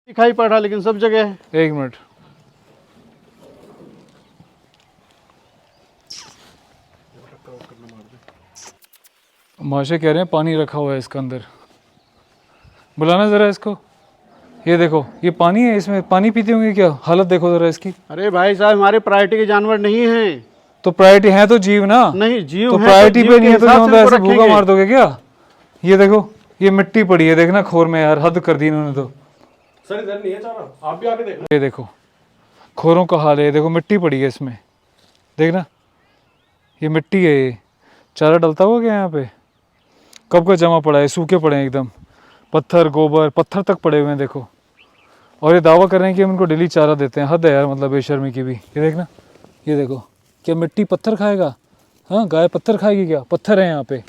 दिखाई पड़ रहा लेकिन सब जगह है। एक मिनट, माशे कह रहे हैं पानी रखा हुआ है इसके अंदर। बुलाना ज़रा इसको। ये देखो, ये पानी है, इसमें पानी पीते होंगे क्या? हालत देखो ज़रा इसकी। अरे भाई साहब, हमारे प्रायोरिटी के जानवर नहीं हैं। तो प्रायोरिटी है तो जीव ना। नहीं, जीव तो है प्रायोरिटी जीव पे के नहीं है तो हिसाब से ऐसे इनको भूखा रखेंगे। मार दोगे क्या? ये देखो, ये मिट्टी पड़ी है, देखना खोर में यार, हद कर दी इन्होंने तो। सर इधर नहीं है चारा, आप भी आके देखो। ये देखो खोरों का हाल है, देखो मिट्टी पड़ी है इसमें, देखना ये मिट्टी है। ये चारा डलता हुआ क्या यहाँ पे? कब का जमा पड़ा है, सूखे पड़े हैं एकदम, पत्थर गोबर पत्थर तक पड़े हुए हैं देखो। और ये दावा कर रहे हैं कि हम इनको डेली चारा देते हैं। हद है यार, मतलब बेशर्मी की भी। ये देखना, ये देखो, क्या मिट्टी पत्थर खाएगा? हाँ, गाय पत्थर खाएगी क्या? पत्थर है यहाँ पे,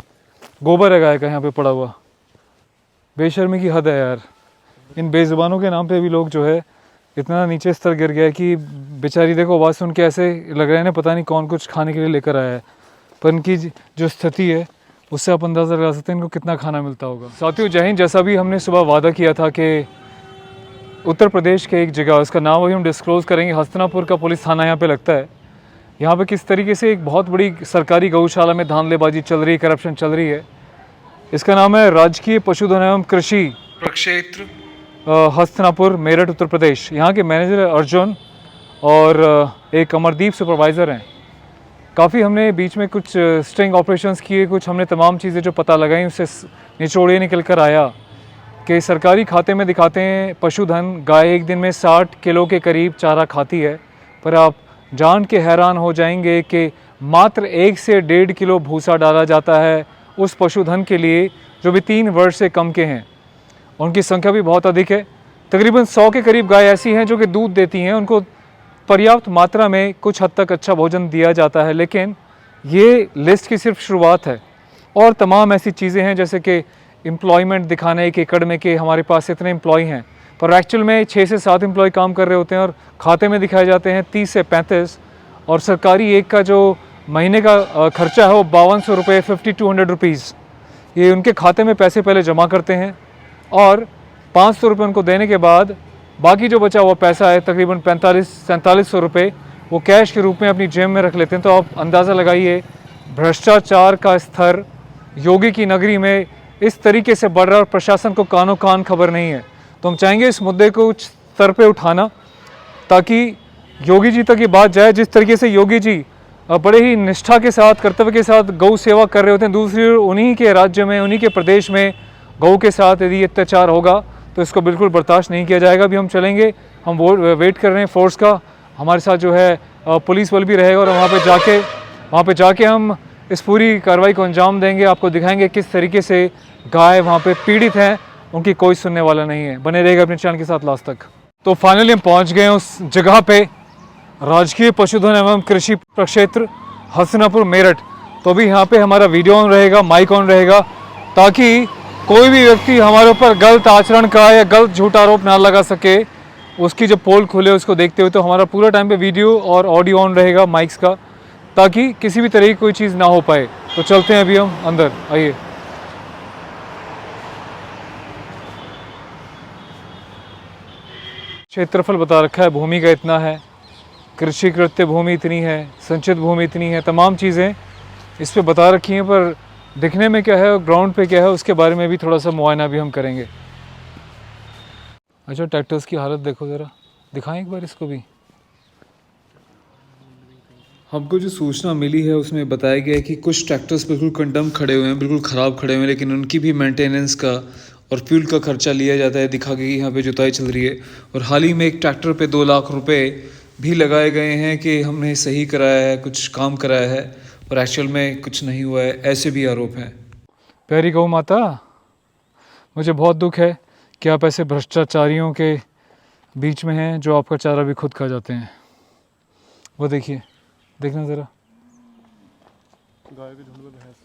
गोबर है गाय का यहाँ पे पड़ा हुआ। बेशर्मी की हद है यार। इन बेजुबानों के नाम पे भी लोग जो है इतना नीचे स्तर गिर गया है कि बेचारी देखो, आवाज़ सुन के ऐसे लग रहा है ना पता नहीं कौन कुछ खाने के लिए लेकर आया है। पर इनकी जो स्थिति है उससे आप अंदाज़ा लगा सकते हैं इनको कितना खाना मिलता होगा। साथियों जय हिंद। जैसा भी हमने सुबह वादा किया था कि उत्तर प्रदेश के एक जगह, उसका नाम अभी हम डिस्क्लोज़ करेंगे, हस्तिनापुर का पुलिस थाना यहाँ पे लगता है। यहाँ पे किस तरीके से एक बहुत बड़ी सरकारी गौशाला में धांधलेबाजी चल रही है, करप्शन चल रही है। इसका नाम है राजकीय पशुधन एवं कृषि प्रक्षेत्र हस्तिनापुर, मेरठ, उत्तर प्रदेश। यहाँ के मैनेजर अर्जुन और एक अमरदीप सुपरवाइज़र हैं। काफ़ी हमने बीच में कुछ स्ट्रिंग ऑपरेशंस किए, कुछ हमने तमाम चीज़ें जो पता लगाई उससे निचोड़े निकल कर आया कि सरकारी खाते में दिखाते हैं पशुधन गाय एक दिन में 60 किलो के करीब चारा खाती है, पर आप जान के हैरान हो जाएंगे कि मात्र 1 से 1.5 किलो भूसा डाला जाता है उस पशुधन के लिए जो भी 3 वर्ष से कम के हैं। उनकी संख्या भी बहुत अधिक है। तकरीबन 100 के करीब गाय ऐसी हैं जो कि दूध देती हैं, उनको पर्याप्त मात्रा में कुछ हद तक अच्छा भोजन दिया जाता है। लेकिन ये लिस्ट की सिर्फ शुरुआत है, और तमाम ऐसी चीज़ें हैं जैसे कि एम्प्लॉयमेंट दिखाना एक एकड़ में कि हमारे पास इतने एम्प्लॉय हैं, पर एक्चुअल में 6 से 7 एम्प्लॉय काम कर रहे होते हैं और खाते में दिखाए जाते हैं 30 से 35। और सरकारी एक का जो महीने का खर्चा है वो 5200 रुपये, 5200 रुपीज़, ये उनके खाते में पैसे पहले जमा करते हैं और 500 रुपये उनको देने के बाद बाकी जो बचा हुआ पैसा है तकरीबन 45-4700 रुपये वो कैश के रूप में अपनी जेब में रख लेते हैं। तो आप अंदाज़ा लगाइए भ्रष्टाचार का स्तर योगी की नगरी में इस तरीके से बढ़ रहा है और प्रशासन को कानों कान खबर नहीं है। तो हम चाहेंगे इस मुद्दे को उच्च स्तर पे उठाना ताकि योगी जी तक ये बात जाए। जिस तरीके से योगी जी बड़े ही निष्ठा के साथ, कर्तव्य के साथ गौ सेवा कर रहे होते हैं, दूसरी ओर उन्हीं के राज्य में, उन्हीं के प्रदेश में गौ के साथ यदि अत्याचार होगा तो इसको बिल्कुल बर्दाश्त नहीं किया जाएगा। अभी हम चलेंगे, हम वेट कर रहे हैं फोर्स का, हमारे साथ जो है पुलिस बल भी रहेगा और वहाँ पे जाके हम इस पूरी कार्रवाई को अंजाम देंगे। आपको दिखाएंगे किस तरीके से गाय वहाँ पे पीड़ित हैं, उनकी कोई सुनने वाला नहीं है। बने रहेगा अपने चैनल के साथ लास्ट तक। तो फाइनली हम पहुँच गए उस जगह पे, राजकीय पशुधन एवं कृषि प्रक्षेत्र हस्तिनापुर मेरठ। तो अभी यहाँ पे हमारा वीडियो ऑन रहेगा, माइक ऑन रहेगा, ताकि कोई भी व्यक्ति हमारे ऊपर गलत आचरण का या गलत झूठा आरोप ना लगा सके। उसकी जब पोल खुले उसको देखते हुए तो हमारा पूरा टाइम पे वीडियो और ऑडियो ऑन रहेगा माइक्स का, ताकि किसी भी तरह की कोई चीज़ ना हो पाए। तो चलते हैं अभी हम अंदर, आइए। क्षेत्रफल बता रखा है, भूमि का इतना है, कृषि कृत्य भूमि इतनी है, संचित भूमि इतनी है, तमाम चीज़ें इस पे बता रखी हैं। पर दिखने में क्या है और ग्राउंड पे क्या है उसके बारे में भी थोड़ा सा मुआयना भी हम करेंगे। अच्छा, ट्रैक्टर्स की हालत देखो ज़रा, दिखाएं एक बार इसको भी। हमको जो सूचना मिली है उसमें बताया गया है कि कुछ ट्रैक्टर्स बिल्कुल कंडम खड़े हुए हैं, बिल्कुल ख़राब खड़े हुए हैं, लेकिन उनकी भी मेंटेनेंस का और फ्यूल का खर्चा लिया जाता है, दिखा के कि यहाँ पे जुताई चल रही है। और हाल ही में एक ट्रैक्टर पे 2 लाख रुपए भी लगाए गए हैं कि हमने सही कराया है, कुछ काम कराया है, और एक्चुअल में कुछ नहीं हुआ है, ऐसे भी आरोप हैं। प्यारी गौ माता, मुझे बहुत दुख है कि आप ऐसे भ्रष्टाचारियों के बीच में हैं जो आपका चारा भी खुद खा जाते हैं। वो देखिए, देखना ज़रा, गाय के झुंड में भैंस,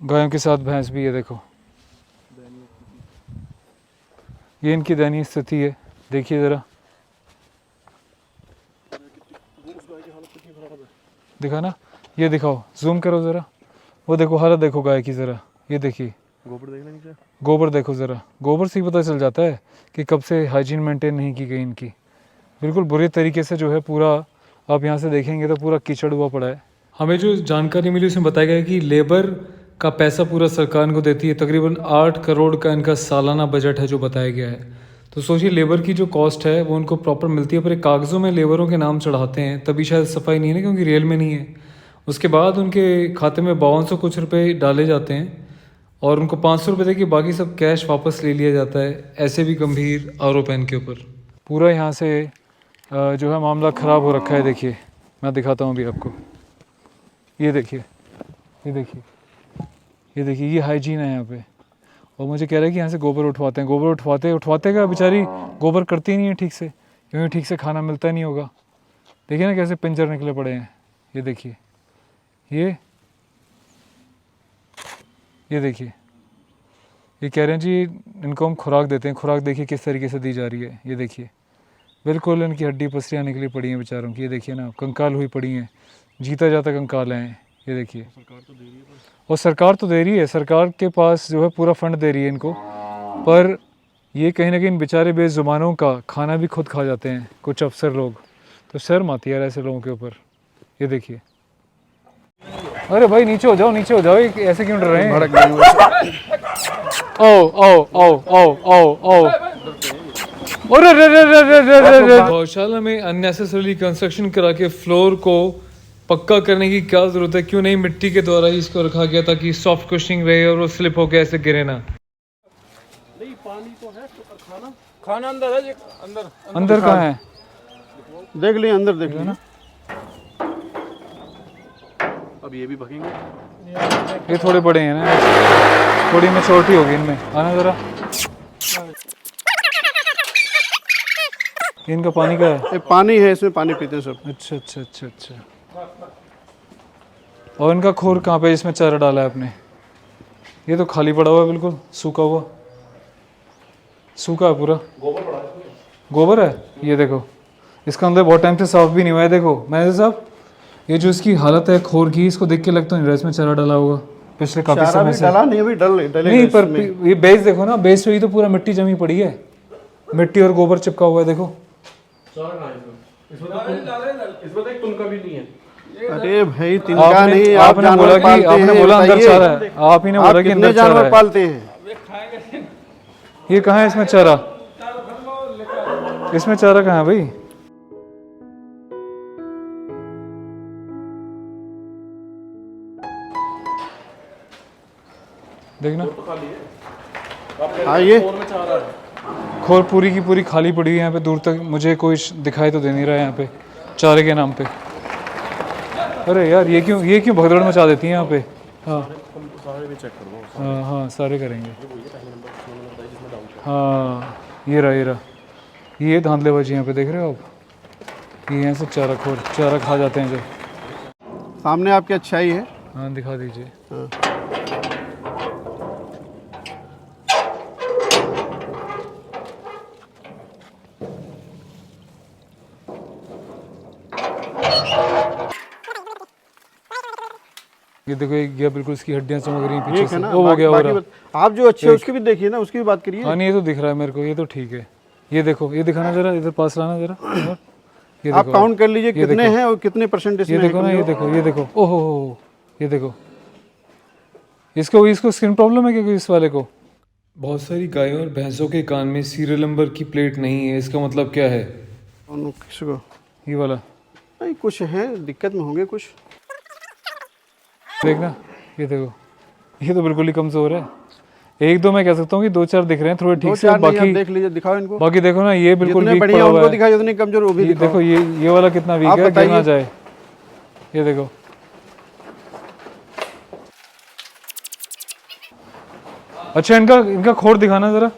गायों के साथ भैंस भी है, देखो ये इनकी दयनीय स्थिति है। देखिए ज़रा, दिखा ना, ये दिखाओ, जूम करो ज़रा, वो देखो हालत देखो गाय की ज़रा, ये देखिए गोबर देख लेंगे क्या? गोबर देखो ज़रा, गोबर से ही पता चल जाता है कि कब से हाइजीन मेंटेन नहीं की गई इनकी। बिल्कुल बुरे तरीके से जो है पूरा, आप यहाँ से देखेंगे तो पूरा कीचड़ हुआ पड़ा है। हमें जो जानकारी मिली उसमें बताया गया है कि लेबर का पैसा पूरा सरकार को देती है, तकरीबन 8 करोड़ का इनका सालाना बजट है जो बताया गया है। तो सोचिए लेबर की जो कॉस्ट है वो उनको प्रॉपर मिलती है, पर एक कागज़ों में लेबरों के नाम चढ़ाते हैं तभी शायद सफाई नहीं है ना, क्योंकि रियल में नहीं है। उसके बाद उनके खाते में 5200 कुछ रुपये डाले जाते हैं और उनको 500 रुपये दे के बाकी सब कैश वापस ले लिया जाता है। ऐसे भी गंभीर आरोप है इनके ऊपर। पूरा यहाँ से जो है मामला ख़राब हो रखा है। देखिए मैं दिखाता हूँ अभी आपको, ये देखिए, ये देखिए, ये देखिए, ये हाइजीन है यहाँ पे। और मुझे कह रहा है कि यहाँ से गोबर उठवाते हैं। गोबर उठवाते का बेचारी गोबर करती नहीं है ठीक से, क्योंकि ठीक से खाना मिलता नहीं होगा। देखिए ना कैसे पिंजर निकले पड़े हैं। ये देखिए, ये देखिए, ये कह रहे हैं जी इनको हम खुराक देते हैं। खुराक देखिए किस तरीके से दी जा रही है। ये देखिए बिल्कुल इनकी हड्डी पसलियाँ निकली पड़ी हैं बेचारों की। ये देखिए ना, कंकाल हुई पड़ी हैं, जीता जाता कंकाल हैं। ये देखिए, और सरकार तो दे रही है, सरकार के पास जो है पूरा फंड दे रही है इनको, पर ये कहीं ना कहीं इन बेचारे बेजुबानों का खाना भी खुद खा जाते हैं कुछ अफसर लोग। तो शर्म आती है यार ऐसे लोगों के ऊपर। ये देखिए, अरे भाई नीचे हो जाओ, नीचे हो जाओ, ऐसे क्यों डर रहे हैं? ओ ओ ओ ओ ओ ओ गौशाला में अननेसेसरली कंस्ट्रक्शन करा के फ्लोर को पक्का करने की क्या जरूरत है? क्यों नहीं मिट्टी के द्वारा ही इसको रखा गया ताकि सॉफ्ट कुशनिंग रहे और वो स्लिप होकर ऐसे गिरे ना। नहीं पानी तो है, खाना खाना अंदर है जी, अंदर अंदर कहाँ है? देख लिए, अंदर देख लिए ना। अब ये भी भगेंगे। ये थोड़े बड़े हैं ना, थोड़ी मैच्योरिटी होगी इनमें। आना जरा, इनका पानी का है? ये पानी है, इसमें पानी पीते हैं सब। अच्छा अच्छा अच्छा अच्छा। और इनका खोर कहाँ पे इसमें चारा डाला है आपने? ये तो खाली पड़ा हुआ है, बिल्कुल सूखा हुआ, सूखा है पूरा। गोबर है। ये देखो इसका अंदर बहुत टाइम से साफ भी नहीं हुआ है। देखो मैनेजर साहब, ये जो इसकी हालत है खोर की, इसको देख के लगता नहीं रहा इसमें चारा डाला होगा पिछले काफी चारा समय भी से। डाला नहीं, अभी डलेगा नहीं पर इसमें। ये बेस देखो ना, बेस पे ही तो पूरा मिट्टी जमी पड़ी है, मिट्टी और गोबर चिपका हुआ है। देखो इसमें तो एक तुनका भी नहीं है। अरे भाई तिनका नहीं, आप आपने बोला कि आपने बोला अंदर चारा है, आप ही ने बोला कि अंदर चारा जानवर है। पालते हैं? ये कहाँ है इसमें चारा? इसमें चारा कहाँ है भाई? देखना, हाँ ये खोर पूरी की पूरी खाली पड़ी है यहाँ पे, दूर तक मुझे कोई दिखाई तो दे नहीं रहा है यहाँ पे चारे के नाम पे। अरे यार ये क्यों भगदड़ मचा देती हैं यहाँ पे? हाँ हाँ हाँ सारे करेंगे। हाँ ये रहा, ये धांधलेबाजी यहाँ पे देख रहे हो आप? ये यहाँ से चारा खा जाते हैं जो। सामने आपकी अच्छाई है। हाँ दिखा दीजिए। हाँ। ये देखो एक गया बिल्कुल, इसकी हड्डियां चमक रही हैं पीछे ठीक से। है ना, वो हो गया हो रहा। आप जो अच्छे है उसकी भी देखिए ना, उसकी भी बात करिए। हाँ नहीं ये तो दिख रहा है मेरे को, ये तो ठीक है। ये देखो, ये दिखाना जरा, इधर पास लाना जरा। और ये आप देखो, काउंट कर लीजिए ये कितने देखो। हैं और कितने परसेंट ये इसमें देखो ना, ये देखो, ये देखो, ओहो, ये देखो, इसको स्किन प्रॉब्लम है क्या इस वाले को? बहुत सारी गायों और भैंसों के कान में सीरियल नंबर की प्लेट नहीं है, इसका मतलब क्या है? किसको? ये वाला नहीं, कुछ है दिक्कत में होंगे कुछ। देखना, ये देखो, ये तो बिल्कुल ही कमजोर है। एक दो मैं कह सकता हूँ कि 2-4 दिख रहे हैं थोड़े ठीक से, बाकी देख लीजिए, दिखाओ इनको। बाकी देखो ना, ये बिल्कुल जितने वीक बढ़िया पड़ा हुआ उनको है। दिखाओ, जितने कमजोर वो भी ये दिखाओ। देखो, ये वाला कितना वीक है, गिर ना जाए। ये देखो, अच्छा इनका खोर दिखाना जरा।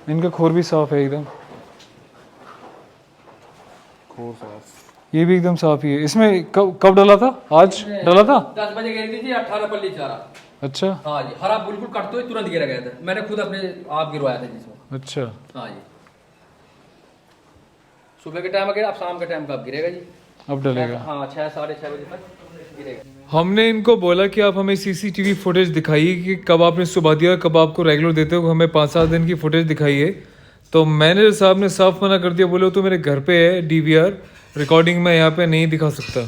इनका खोर भी साफ है एकदम, खोर साफ, ये भी एकदम साफ ही है। इसमें कब डाला था? आज डाला था? 10 बजे गिरी थी 18 पल्ली चारा। अच्छा हाँ जी, हरा बिल्कुल कटते हुए तुरंत गिरा गया था, मैंने खुद अपने आप गिरवाया था जिसमें। अच्छा हाँ जी, सुबह के टाइम गिरा, अब शाम के टाइम कब गिरेगा जी? अब डलेगा। हाँ 6 साढ़े 6 बजे तक गिरेगा। हमने इनको बोला कि आप हमें सीसीटीवी फुटेज दिखाइए कि कब आपने सुबह दिया, कब आपको रेगुलर देते हो, हमें 5-7 दिन की फुटेज दिखाइए। तो मैनेजर साहब ने साफ मना कर दिया, बोले तो मेरे घर पे है डीवीआर रिकॉर्डिंग, मैं यहाँ पे नहीं दिखा सकता।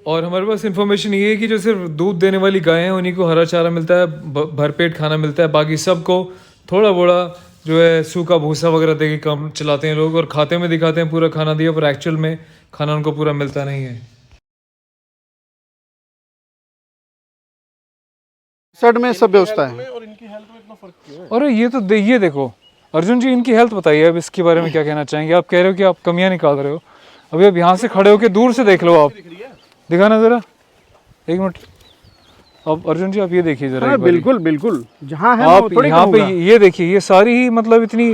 और हमारे पास इन्फॉर्मेशन ये है कि जो सिर्फ दूध देने वाली गायें हैं उन्हीं को हरा चारा मिलता है, भरपेट खाना मिलता है, बाकी सबको थोड़ा बड़ा जो है सूखा भूसा वगैरह दे के काम चलाते हैं लोग, और खाते में दिखाते हैं पूरा खाना दिया, पर एक्चुअल में खाना उनको पूरा मिलता नहीं है। सड में सब व्यवस्था है। अरे ये तो ये देखो अर्जुन जी, इनकी हेल्थ बताइए अब, इसके बारे में क्या कहना चाहेंगे? आप कह रहे हो कि आप कमियां निकाल रहे हो, अभी अब यहाँ से खड़े होकर दूर से देख लो, आप दिखाना जरा, एक मिनट। अब अर्जुन जी आप ये देखिए जरा, बिल्कुल बिल्कुल, जहाँ है आप यहाँ पे ये देखिए, ये सारी ही मतलब इतनी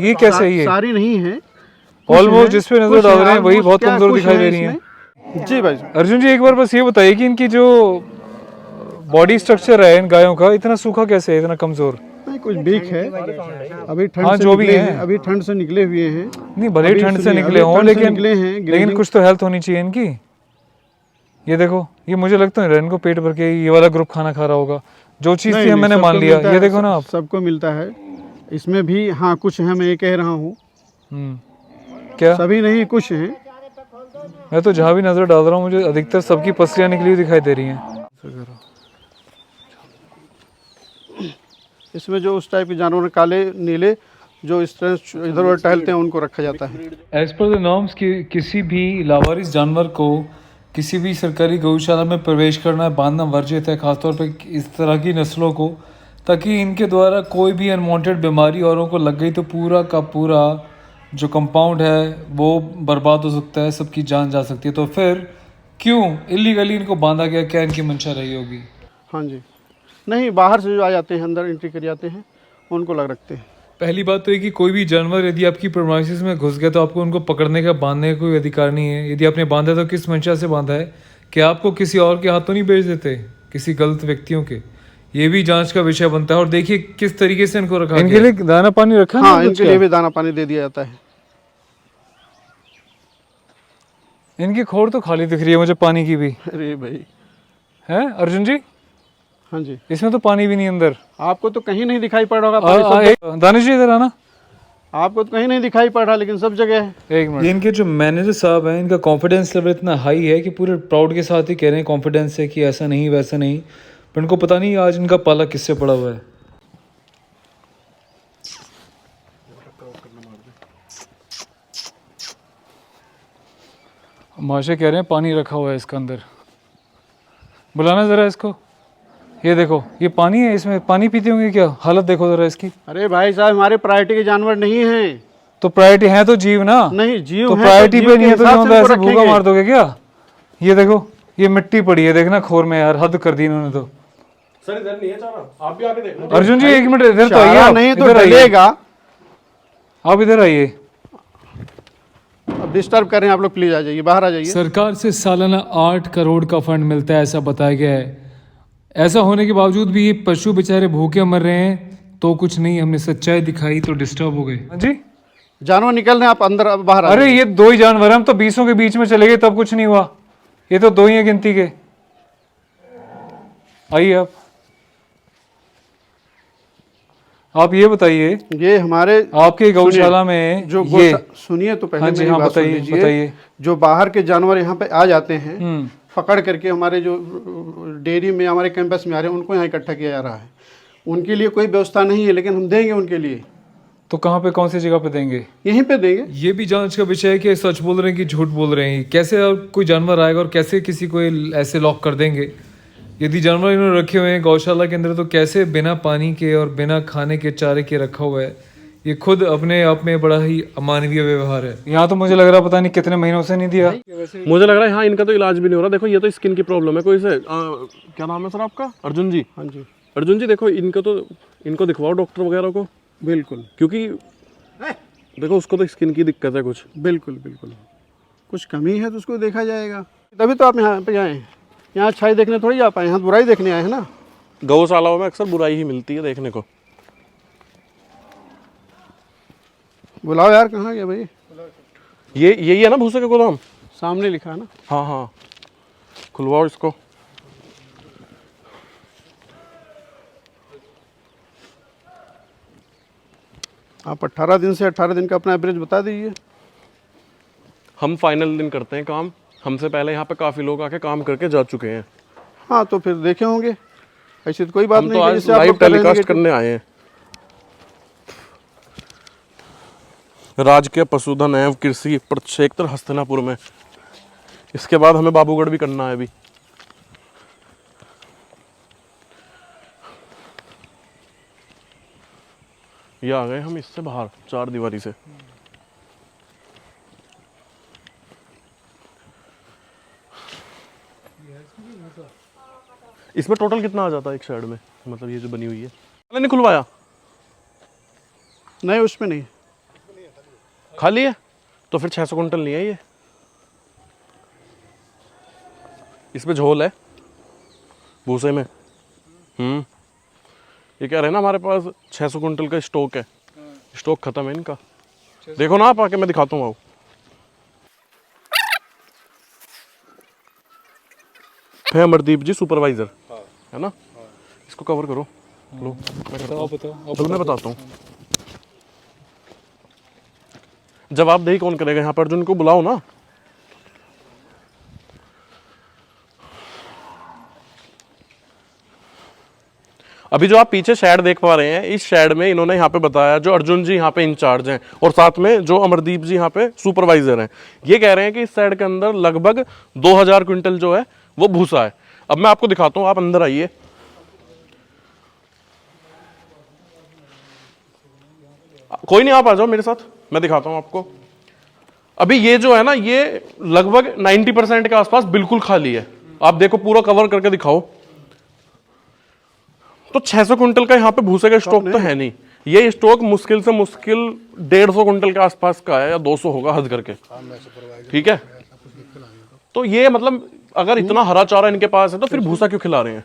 ये कैसे है? ये सारी नहीं है, ऑलमोस्ट जिस पे नजर डाल रहे हैं वही बहुत कमजोर दिखाई दे रही है। जी भाई। अर्जुन जी एक बार बस ये बताइए कि इनकी जो बॉडी स्ट्रक्चर है इन गायों का इतना सूखा कैसे है, इतना कमजोर? नहीं, कुछ वीक है अभी, ठंड हाँ, से जो भी निकले है। हैं, अभी ठंड से निकले हुए हैं। नहीं भले ठंड से निकले हों, लेकिन कुछ तो हेल्थ होनी चाहिए इनकी। ये देखो, ये मुझे लगता है इनको पेट भर के ये वाला ग्रुप खाना खा रहा होगा, जो चीज थी मैंने मान लिया। ये देखो ना आप, सबको मिलता है इसमें भी। हाँ कुछ है, मैं ये कह रहा हूँ, क्या सभी नहीं, कुछ हैं। मैं तो जहाँ भी नजर डाल रहा हूँ मुझे अधिकतर सबकी पसलियाँ निकली हुई दिखाई दे रही हैं। इसमें जो उस टाइप के जानवर काले नीले जो इस तरह इधर उधर टहलते हैं उनको रखा जाता है। एज पर द नॉर्म्स किसी भी लावारिस जानवर को किसी भी सरकारी गौशाला में प्रवेश करना बांधना वर्जित है, खासतौर पर इस तरह की नस्लों को, ताकि इनके द्वारा कोई भी अनवांटेड बीमारी औरों को लग गई तो पूरा का पूरा जो कंपाउंड है वो बर्बाद हो सकता है, सबकी जान जा सकती है। तो फिर क्यों इलीगली इनको बांधा गया? क्या इनकी मंशा रही होगी? हाँ जी, नहीं, बाहर से जो आ जाते हैं अंदर एंट्री कर जाते हैं उनको लग रखते हैं। पहली बात तो ये कि कोई भी जानवर यदि आपकी प्रोमाइसिस में घुस गया तो आपको उनको पकड़ने का, बांधने का कोई अधिकार नहीं है। यदि आपने बांधा तो किस मंशा से बांधा है? कि आपको किसी और के हाथों नहीं बेच देते, किसी गलत व्यक्तियों के? ये भी जांच का विषय बनता है। और देखिए किस तरीके से इनको रखा, इनके लिए दाना पानी रखा है। हाँ, इनके लिए भी दाना पानी दे दिया जाता है। इनकी खोर तो खाली दिख रही है मुझे, पानी की भी। अरे भाई, है अर्जुन जी? हाँ जी, इसमें तो पानी भी नहीं अंदर। आपको तो कहीं नहीं दिखाई पड़ रहा होगा। दानिश जी इधर आना। आपको तो कहीं नहीं दिखाई पड़ रहा, लेकिन सब जगह है। एक मिनट। इनके जो मैनेजर साहब हैं, इनका कॉन्फिडेंस लेवल इतना हाई है कि पूरे प्राउड के साथ ही कह रहे हैं, कॉन्फिडेंस है कि ऐसा नहीं वैसा नहीं, पर इनको पता नहीं आज इनका पाला किससे पड़ा हुआ है। माशे कह रहे हैं पानी रखा हुआ है इसके अंदर, बुलाना जरा इसको। ये देखो, ये पानी है, इसमें पानी पीते होंगे क्या? हालत देखो जरा इसकी। अरे भाई साहब, हमारे प्रायोरिटी के जानवर नहीं हैं। तो प्रायोरिटी है तो जीव ना। नहीं, जीव तो है, प्रायोरिटी पे नहीं है तो हिसाब से ऐसे इनको भूखा मार दोगे क्या? ये देखो, ये मिट्टी पड़ी है, देखना खोर में यार, हद कर दी इन्होंने तो। सर इधर नहीं है चारा, आप भी आके देखो। अर्जुन जी एक मिनट इधर तो आइए। चारा नहीं तो डलेगा। आप इधर आइए। अब डिस्टर्ब कर रहे हैं आप लोग, प्लीज आ जाइए, बाहर आ जाइए। सरकार से सालाना 8 करोड़ का फंड मिलता है, ऐसा बताया गया है। ऐसा होने के बावजूद भी ये पशु बेचारे भूखे मर रहे हैं। तो कुछ नहीं, हमने सच्चाई दिखाई तो डिस्टर्ब हो गए। हाँ जी, जानवर निकल रहे हैं, आप अंदर बाहर। अरे ये 2 ही जानवर, हम तो 20 के बीच में चले गए तब कुछ नहीं हुआ। ये तो 2 ही है गिनती के। आइए आप ये बताइए, ये हमारे आपके गौशाला में जो ये सुनिए तो पहले हाँ जी, मेरी हाँ बात सुन बताइए लीजिए। बताइए। जो बाहर के जानवर यहाँ पे आ जाते हैं पकड़ करके, हमारे जो डेयरी में हमारे कैंपस में आ रहे हैं, उनको यहाँ इकट्ठा किया जा रहा है। उनके लिए कोई व्यवस्था नहीं है, लेकिन हम देंगे उनके लिए। तो कहाँ पे, कौन सी जगह पे देंगे? यहीं पे देंगे। ये भी जांच का विषय है कि सच बोल रहे हैं कि झूठ बोल रहे हैं। कैसे कोई जानवर आएगा और कैसे किसी को ऐसे लॉक कर देंगे? यदि जानवर इन्होंने रखे हुए हैं गौशाला के अंदर, तो कैसे बिना पानी के और बिना खाने के चारे के रखा हुआ है? ये खुद अपने आप में बड़ा ही अमानवीय व्यवहार है। यहाँ तो मुझे लग रहा पता नहीं कितने महीनों से नहीं दिया। मुझे लग रहा है हाँ, इनका तो इलाज भी नहीं हो रहा। देखो ये तो स्किन की प्रॉब्लम है कोई से। क्या नाम है सर आपका? अर्जुन जी। हाँ जी, अर्जुन जी देखो, इनको दिखवाओ डॉक्टर वगैरह को। बिल्कुल, क्योंकि देखो उसको तो स्किन की दिक्कत है कुछ। बिल्कुल बिल्कुल, कुछ कमी है तो उसको देखा जाएगा। तभी तो आप यहाँ पे आए हैं। यहाँ अच्छाई देखने थोड़ी आ पाए, यहाँ बुराई देखने आए हैं ना। गौशालाओं में अक्सर बुराई ही मिलती है देखने को। बुलाओ यार, कहाँ गया भाई? यही है ना भूसे का गोदाम? सामने लिखा है ना। हाँ हाँ, खुलवाओ इसको। आप 18 दिन से 18 दिन का अपना एवरेज बता दीजिए। हम फाइनल दिन करते हैं काम, हमसे पहले यहाँ पे काफ़ी लोग आके काम करके जा चुके हैं। हाँ तो फिर देखे होंगे, ऐसी तो कोई बात हम नहीं तो कि आज जिससे आप लाइव लोग कर रहे हैं टेलीकास्ट negative। करने आए हैं। राजकीय पशुधन एवं कृषि क्षेत्र हस्तिनापुर में, इसके बाद हमें बाबूगढ़ भी करना है अभी। ये आ गए हम इससे बाहर, चार दीवारी से। इसमें टोटल कितना आ जाता है एक शेड में, मतलब ये जो बनी हुई है? मैंने नहीं खुलवाया। नहीं उसमें नहीं, खाली है तो फिर 600 कुंटल नहीं है ये। इसमें झोल है भूसे में। ये कह रहे हैं ना हमारे पास 600 कुंटल का स्टॉक है। स्टॉक खत्म है इनका। देखो ना आप आके, मैं दिखाता हूँ। आओ, है अमरदीप जी सुपरवाइजर, है ना? इसको कवर करो। लो मैं बताता हूँ। जवाबदेही कौन करेगा यहाँ पर? अर्जुन को बुलाओ ना। अभी जो आप पीछे शेड देख पा रहे हैं, इस शेड में इन्होंने यहाँ पे बताया, जो अर्जुन जी यहाँ पे इंचार्ज हैं और साथ में जो अमरदीप जी यहाँ पे सुपरवाइजर हैं, ये कह रहे हैं कि इस शेड के अंदर लगभग 2000 क्विंटल जो है वो भूसा है। अब मैं आपको दिखाता हूँ, आप अंदर आइए। कोई नहीं, आप आ जाओ मेरे साथ, मैं दिखाता हूँ आपको। अभी ये जो है ना, ये लगभग 90% के आसपास बिल्कुल खाली है। आप देखो, पूरा कवर करके दिखाओ। तो 600 कुंटल का यहाँ पे भूसे का स्टॉक तो है नहीं। ये स्टॉक मुश्किल से मुश्किल 150 कुंटल के आसपास का है, या 200 होगा हद करके। ठीक है, तो ये मतलब अगर इतना हरा चारा इनके पास है तो फिर भूसा क्यों खिला रहे हैं?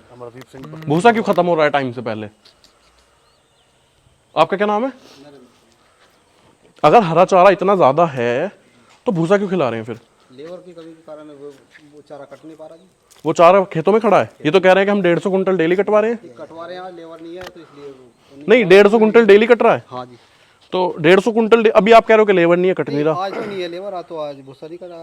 भूसा क्यों खत्म हो रहा है टाइम से पहले? आपका क्या नाम है? अगर हरा चारा इतना ज्यादा है तो भूसा क्यों खिला रहे हैं फिर? लेबर की कमी के कारण वो चारा कट नहीं पा रहा जी। वो चारा खेतों में खड़ा है। ये तो कह रहे हैं कि हम 150 कुंटल डेली कटवा रहे हैं। कटवा रहे हैं, लेबर नहीं है तो इसलिए नहीं, 150 कुंटल डेली कट रहा है। हाँ जी। तो 150 कुंटल अभी आप कह रहे हो कि लेबर नहीं है, कट नहीं रहा। आज तो नहीं है लेबर, आज तो आज भूसा नहीं कटा,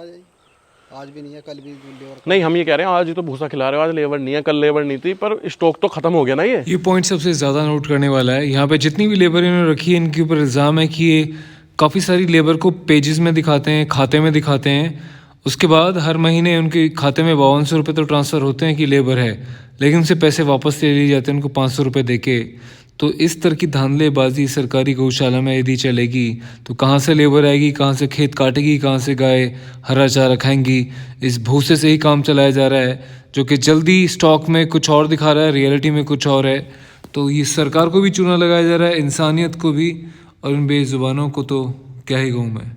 आज भी नहीं है, कल भी लेबर। नहीं, हम ये कह रहे हैं आज ही तो भूसा खिला रहे हो, आज लेबर नहीं है, कल लेबर नहीं थी, पर स्टॉक तो खत्म हो गया ना। ये पॉइंट सबसे ज़्यादा नोट करने वाला है। यहाँ पे जितनी भी लेबर इन्होंने रखी है, इनके ऊपर इल्ज़ाम है कि ये काफ़ी सारी लेबर को पेजेस में दिखाते हैं, खाते में दिखाते हैं। उसके बाद हर महीने उनके खाते में 5200 रुपये तो ट्रांसफ़र होते हैं कि लेबर है, लेकिन उनसे पैसे वापस ले लिए जाते हैं उनको 500 रुपये दे के। तो इस तरह की धांधलेबाजी सरकारी गौशाला में यदि चलेगी तो कहाँ से लेबर आएगी, कहाँ से खेत काटेगी, कहाँ से गाय हरा चारा खाएंगी? इस भूसे से ही काम चलाया जा रहा है, जो कि जल्दी स्टॉक में कुछ और दिखा रहा है, रियलिटी में कुछ और है। तो ये सरकार को भी चूना लगाया जा रहा है, इंसानियत को भी, और इन बेजुबानों को तो क्या ही कहूँ मैं।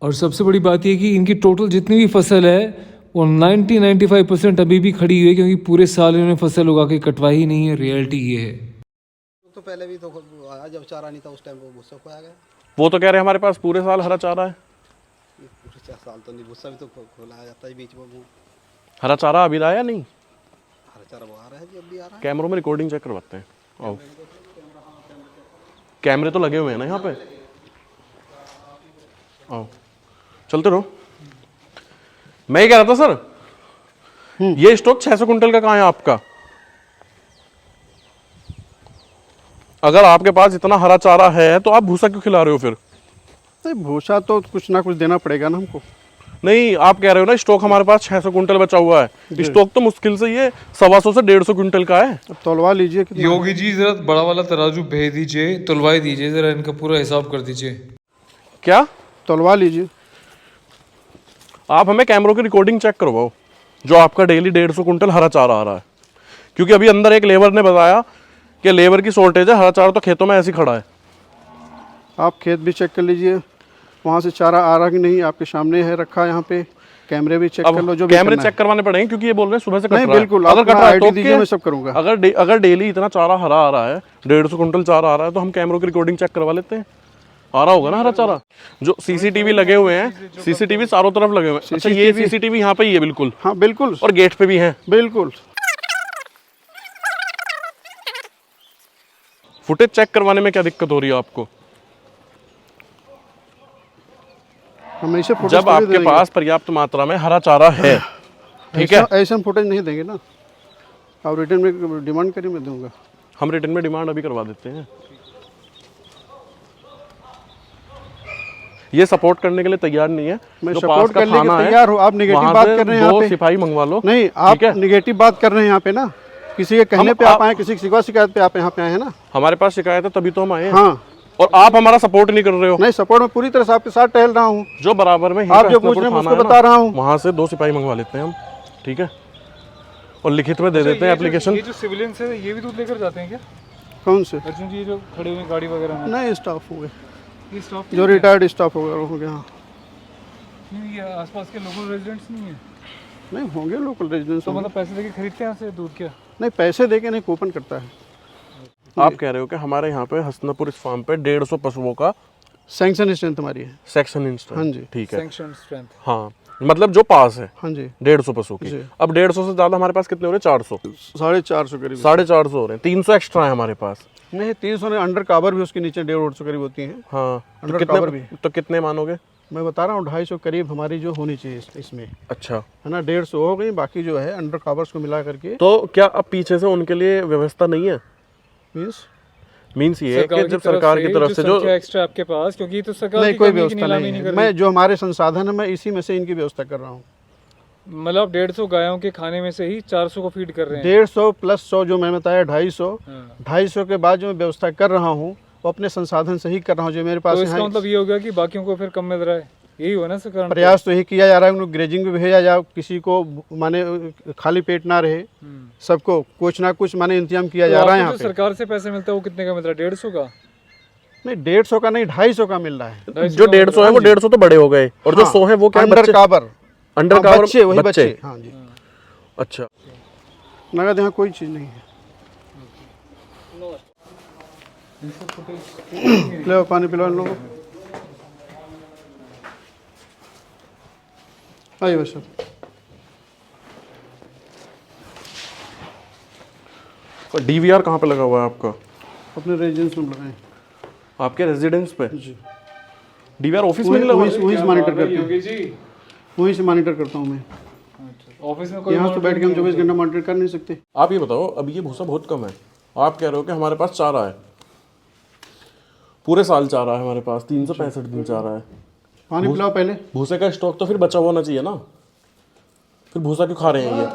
और सबसे बड़ी बात यह कि इनकी टोटल जितनी भी फसल है वो 90-95% अभी भी खड़ी हुई है, क्योंकि पूरे साल इन्होंने फसल उगा के कटवाई ही नहीं है। रियलिटी ये है। तो पहले भी तो आया, जब चारा नहीं था उस टाइम वो भूसा को आ गया। वो तो कह रहे हैं हमारे पास पूरे साल हरा चारा है। पूरे 4 साल तो नहीं, भूसा भी तो खोला जाता है बीच में। हरा चारा अभी आया नहीं? हरा चारा वो आ रहा है जी, अब भी आ रहा है। कैमरों में रिकॉर्डिंग चेक करवाते हैं। आओ, कैमरे तो लगे हुए हैं ना यहाँ पे। आओ, चलते रहो। मैं ये कह रहा था सर, ये स्टॉक 600 कुंटल का कहाँ है आपका? अगर आपके पास इतना हरा चारा है तो आप भूसा क्यों खिला रहे हो फिर? नहीं, भूसा तो कुछ ना कुछ देना पड़ेगा ना हमको। नहीं, आप कह रहे हो ना स्टॉक हमारे पास 600 कुंटल बचा हुआ है। स्टॉक तो मुश्किल से ये 125 से 150 कुंटल का है। अब तौलवा लीजिए कितना। योगी जी जरा बड़ा वाला तराजू भेज दीजिए, तुलवाई दीजिए, जरा इनका पूरा हिसाब कर दीजिए। क्या? तौलवा लीजिए। आप हमें कैमरों की रिकॉर्डिंग चेक करवाओ, जो आपका डेली 150 कुंटल हरा चारा आ रहा है। क्योंकि अभी अंदर एक लेबर ने बताया कि लेबर की शॉर्टेज है, हरा चारा तो खेतों में ऐसे ही खड़ा है। आप खेत भी चेक कर लीजिए, वहाँ से चारा आ रहा कि नहीं, आपके सामने है रखा यहाँ पे। कैमरे भी चेक कर लो, जो भी कैमरे करना चेक करवाने पड़ेंगे, क्योंकि ये बोल रहे हैं सुबह से कट नहीं, रहा है। बिल्कुल, अगर आप कट रहा है ID तो दीजिए, मैं सब करूँगा। अगर डेली इतना चारा हरा आ रहा है, 150 कुंटल चारा आ रहा है, तो हम कैमरों की रिकॉर्डिंग चेक करवा लेते हैं। आ रहा होगा ना हरा चारा। जो सीसीटीवी लगे हुए हैं, सीसीटीवी चारों तरफ लगे हुए हैं। अच्छा, ये सीसीटीवी यहाँ पे ही है बिल्कुल? हाँ बिल्कुल, और गेट पे भी है बिल्कुल। फुटेज चेक करवाने में क्या दिक्कत हो रही है आपको? हम ऐसे फुटेज जब आपके पास पर्याप्त मात्रा में हरा चारा है, ठीक है, ऐसे हम फुटेज नहीं देंगे ना। आप रिटर्न में डिमांड करिए, मैं दूंगा। हम रिटर्न में डिमांड अभी करवा देते हैं। ये सपोर्ट करने के लिए तैयार नहीं है। मैं जो सपोर्ट पास का करने के थाना है, तैयार हूँ। आप नेगेटिव वहाँ बात से कर रहे हैं यहाँ 2 पे। सिपाही मंगवा लो। नहीं, आप नेगेटिव बात कर रहे हैं यहाँ पे ना, किसी के कहने पे आप आए, किसी की शिकवा शिकायत पे आप यहाँ पे आए हैं ना। हमारे पास शिकायत है तभी तो हम आए हैं। हाँ, और आप हमारा सपोर्ट नहीं कर रहे हो। नहीं, सपोर्ट में पूरी तरह से आपके साथ टहल रहा हूँ। जो बराबर में आप जो पूछ रहे हैं उसको बता रहा हूँ। वहाँ से 2 सिपाही मंगवा लेते हैं हम, ठीक है, और लिखित में दे देते हैं एप्लीकेशन। ये जो सिविलियंस है ये भी दूध लेकर जाते हैं क्या कौन से? अर्जुन जी जो खड़े हुए गाड़ी वगैरह में? नहीं, स्टाफ हो गए, ये स्टाफ जो रिटायर्ड स्टाफ हो गया। हाँ, नहीं, ये आसपास के लोकल रेजिडेंट्स नहीं है नहीं होंगे लोकल रेजिडेंट्स। तो मतलब पैसे देके खरीदते हैं यहाँ से दूध क्या? नहीं, पैसे देके नहीं, कूपन करता है। आप कह रहे हो कि हमारे यहाँ पे हसनापुर इस फार्म पे 150 पशुओं का सैंक्शन स्ट्रेंथ हमारी है। Section instant. हाँ जी। ठीक है, सैंक्शन स्ट्रेंथ। हाँ, मतलब जो पास है। हाँ जी। 150 पशु की। जी। अब 150 से ज्यादा हमारे पास कितने हो रहे? 400, 450 करीब। 450 हो रहे हैं। 300 एक्स्ट्रा है हमारे पास। नहीं, 300 ने अंडर कावर भी उसके नीचे 150 करीब होती हैं। हाँ, तो अंडर कवर भी। कितने, तो कितने मानोगे? मैं बता रहा हूँ 250 करीब हमारी जो होनी चाहिए इसमें, अच्छा, है ना। 150 हो गई, बाकी जो है अंडर कवर्स को मिला करके। तो क्या अब पीछे से उनके लिए व्यवस्था नहीं है? मीन्स ये है कि जब सरकार की तरफ से जो एक्स्ट्रा आपके पास, क्योंकि तो सरकार नहीं, की कोई कमी की व्यवस्था नीलामी नहीं कर है। रही। मैं जो हमारे संसाधन है, मैं इसी में से इनकी व्यवस्था कर रहा हूँ। मतलब 150 गायों के खाने में से ही 400 को फीड कर रहे हैं। 150 प्लस 100 जो मैंने बताया 250। हाँ। 250 के बाद जो मैं व्यवस्था कर रहा हूँ वो अपने संसाधन से ही कर रहा हूँ, जो मेरे पास तो इसका यहाँ। मतलब ये हो गया कि बाकियों को फिर कम मिल रहा है, यही हुआ ना सरकार? प्रयास तो यही किया जा रहा है, उनको ग्रेजिंग भी भेजा जाए, किसी को माने खाली पेट ना रहे, सबको कुछ ना कुछ माने इंतजाम किया जा रहा है यहाँ पे। सरकार से पैसे मिलता है वो कितने का मिल रहा है? 150 का? नहीं, 150 का नहीं, 250 का मिल रहा है। जो 150 है वो 150 तो बड़े हो गए, और जो 100 है वो क्या? अंडर कावर। अंडर कावर बच्चे, वही बच्चे। हाँ जी। अच्छा, नगद यहाँ कोई चीज़ नहीं है। ले पानी पिलवा इन लोगों को। आइए बस। डीवीआर कहाँ पे लगा हुआ है आपका? अपने रेजिडेंस में लगाएं। आपके रेजिडेंस पे जी। डीवीआर ऑफिस में नहीं लगा? वहीं से मॉनिटर करते हैं, योगी जी वहीं से मॉनिटर करता हूँ मैं। ऑफिस में कोई यहाँ तो बैठ के हम 24 घंटा मॉनिटर कर नहीं सकते। आप ये बताओ, अब ये भूसा बहुत कम है, आप कह रहे हो कि हमारे पास चारा है, पूरे साल चारा है हमारे पास, 365 दिन चारा है। पानी पिलाओ पहले। भूसे का स्टॉक तो फिर बचा हुआ होना चाहिए ना, फिर भूसा क्यों खा रहे हैं ये?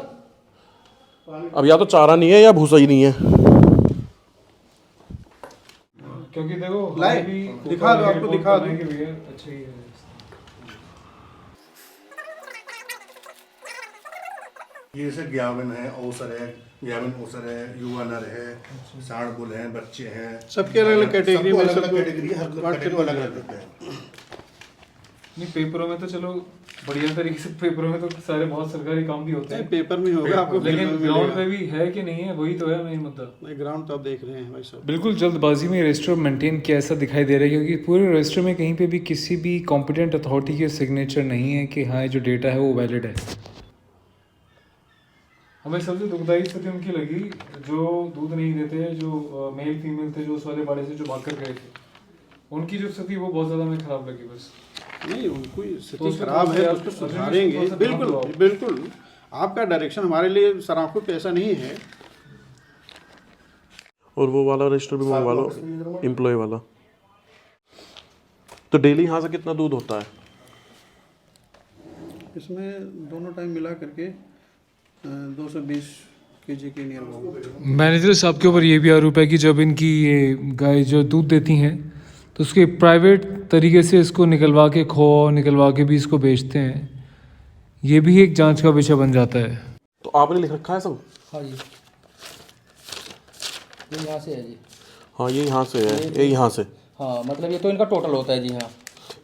अब या तो चारा नहीं है या भूसा ही नहीं है। क्योंकि देखो लाए, दिखा दो, आपको दिखा दो। अच्छा ही है। ये जैसे ग्यावन है, औसर है, ग्यावन औसर है, युवानर है, साढ़बुल है, बच्चे हैं, सबके अलग-अलग कैटेगरी में, अलग सबको अलग कैटेगरी, हर कैटेगरी अलग अलग रहते हैं। नहीं, पेपरों में तो चलो बढ़िया तरीके से, पेपरों में तो सारे बहुत सरकारी काम भी होते हैं, पेपर में होगा आपको, लेकिन ग्राउंड पे भी है कि नहीं है, वही तो है मेन मुद्दा। नहीं, ग्राउंड तो आप देख रहे हैं भाई साहब। बिल्कुल जल्दबाजी में रजिस्टर मेंटेन किया ऐसा दिखाई दे रहा है, क्योंकि पूरे रजिस्टर में कहीं पे भी किसी भी कॉम्पिटेंट अथॉरिटी के सिग्नेचर नहीं है कि हाँ जो डेटा है वो वैलिड है। हमें सबसे दुखदायी स्थिति उनकी लगी जो दूध नहीं देते, जो मेल फीमेल थे, जो उस वाले बाड़े से जो भाग कर गए थे, उनकी जो स्थिति वो बहुत ज़्यादा हमें खराब लगी। बस नहीं, उनको तो स्थिति उसको खराब है, आप- उसको अर्जुन जी, सुधारेंगे। उसको बिल्कुल थोड़ा सा बिल्कुल, आपका डायरेक्शन हमारे लिए सराखों पे ऐसा नहीं है। और वो वाला रजिस्टर भी मंगवा लो, एम्प्लॉय वाला। तो डेली यहाँ से कितना दूध होता है? इसमें दोनों टाइम मिला करके 220 kg के नियर होगा। मैनेजर साहब के ऊपर ये भी आरोप है कि जब इनकी ये गाय जो दूध देती हैं तो उसके प्राइवेट तरीके से इसको निकलवा के, खो निकलवा के भी इसको बेचते हैं। ये भी एक जांच का विषय बन जाता है। तो आपने लिख रखा है सब? हाँ जी, ये यहाँ से है जी। हाँ, ये यहाँ से है, ये यहाँ से। हाँ, मतलब ये तो इनका टोटल होता है जी। हाँ,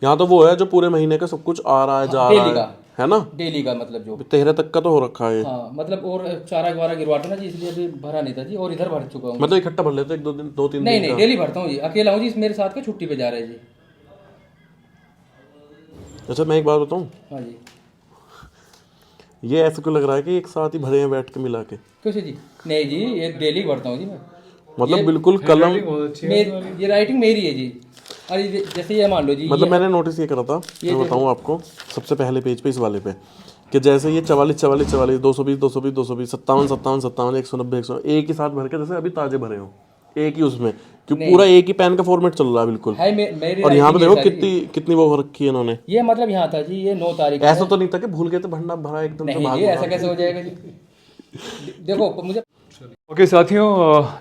यहाँ तो वो है जो पूरे महीने का सब कुछ आ रहा है, जा डेली रहा का है ना? डेली का मतलब जो 13 तक का तो हो रखा है। हाँ, मतलब और 4 गिरवाटा ना जी, इसलिए अभी भरा नहीं था जी, और इधर भर चुका हूँ। मतलब इकट्ठा भर लेते 2-3 नहीं दिन नहीं, का? डेली भरता हूँ जी, अकेला हूँ जी, मेरे साथ का छुट्टी पे जा रहे हैं जी। अच्छा, मैं एक बात बताऊँ, हाँ जी। ये ऐसा क्यों लग रहा है कि एक साथ ही भरे हैं बैठ के मिला के? कैसे जी? नहीं जी, ये डेली भरता हूँ जी मैं। मतलब बिल्कुल कलम। ये राइटिंग मेरी है जी। अरे जैसे ये मान लो जी, मतलब मैंने नोटिस ये करा था, मैं बताऊँ आपको, सबसे पहले पेज पे इस वाले पे, कि जैसे ये 44 220 220 220 57 57 57 190 100 एक ही साथ भर के जैसे अभी ताजे भरे हो एक ही उसमें, कि पूरा एक ही पेन का फॉर्मेट चल रहा है बिल्कुल। है मेरी और यहाँ पे देखो राइटिंग कितनी वो हो रखी है इन्होंने। ये मतलब यहाँ था जी, ये 9 तारीख ऐसा तो नहीं था कि भूल गए थे भंडा भरा एकदम से नहीं भाग जी, भाग ऐसा कैसे हो जाएगा जी। देखो मुझे ओके साथियों,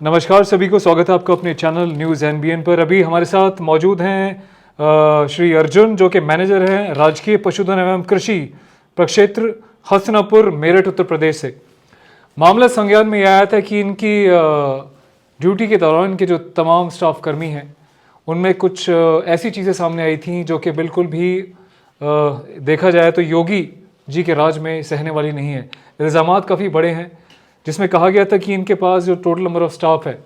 नमस्कार सभी को, स्वागत है आपका अपने चैनल न्यूज़ एनबीएन पर। अभी हमारे साथ मौजूद हैं श्री अर्जुन, जो कि मैनेजर हैं राजकीय पशुधन एवं कृषि प्रक्षेत्र हसनापुर, मेरठ, उत्तर प्रदेश से। मामला संज्ञान में यह आया था कि इनकी ड्यूटी के दौरान के जो तमाम स्टाफ कर्मी हैं उनमें कुछ ऐसी चीज़ें सामने आई थी जो कि बिल्कुल भी देखा जाए तो योगी जी के राज में सहने वाली नहीं है। इल्ज़ामात काफ़ी बड़े हैं, जिसमें कहा गया था कि इनके पास जो टोटल नंबर ऑफ स्टाफ है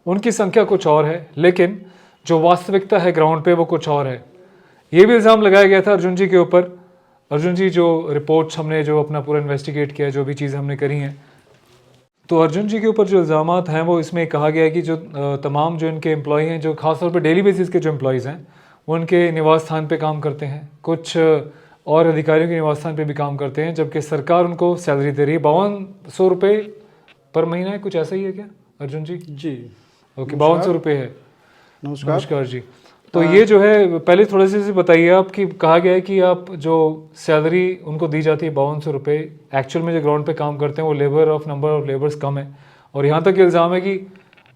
उनकी संख्या कुछ और है, लेकिन जो वास्तविकता है ग्राउंड पे वो कुछ और है। ये भी इल्ज़ाम लगाया गया था अर्जुन जी के ऊपर। अर्जुन जी जो रिपोर्ट्स हमने जो अपना पूरा इन्वेस्टिगेट किया, जो भी चीज़ें हमने करी हैं, तो अर्जुन जी के ऊपर जो इल्ज़ामात हैं वो इसमें कहा गया है कि जो तमाम जो इनके एम्प्लॉय हैं, जो ख़ासतौर पर डेली बेसिस के जो एम्प्लॉयज़ हैं, वो उनके निवास स्थान पे काम करते हैं, कुछ और अधिकारियों के निवास स्थान पे भी काम करते हैं, जबकि सरकार उनको सैलरी दे रही है 5200 रुपये पर महीना है, कुछ ऐसा ही है क्या अर्जुन जी? जी ओके, 5200 रुपये है। नमस्कार। नमस्कार जी। तो ये जो है, पहले थोड़ा सा बताइए आप कि कहा गया है कि आप जो सैलरी उनको दी जाती है 5200 रुपये, एक्चुअल में जो ग्राउंड पे काम करते हैं वो नंबर ऑफ लेबर्स कम है, और यहाँ तक इल्ज़ाम है कि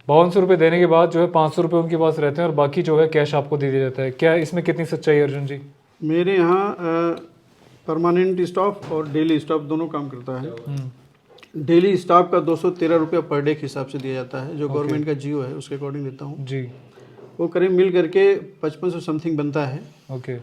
5200 रुपये देने के बाद जो है 500 रुपये उनके पास रहते हैं और बाकी जो है कैश आपको दे दिया जाता है। क्या इसमें कितनी सच्चाई है अर्जुन जी? मेरे यहाँ परमानेंट स्टाफ और डेली स्टाफ दोनों काम करता है। डेली स्टाफ का 213 रुपया पर डे के हिसाब से दिया जाता है, जो गवर्नमेंट का जियो है उसके अकॉर्डिंग देता हूँ जी। वो करीब मिल करके 5500 समथिंग बनता है। ओके,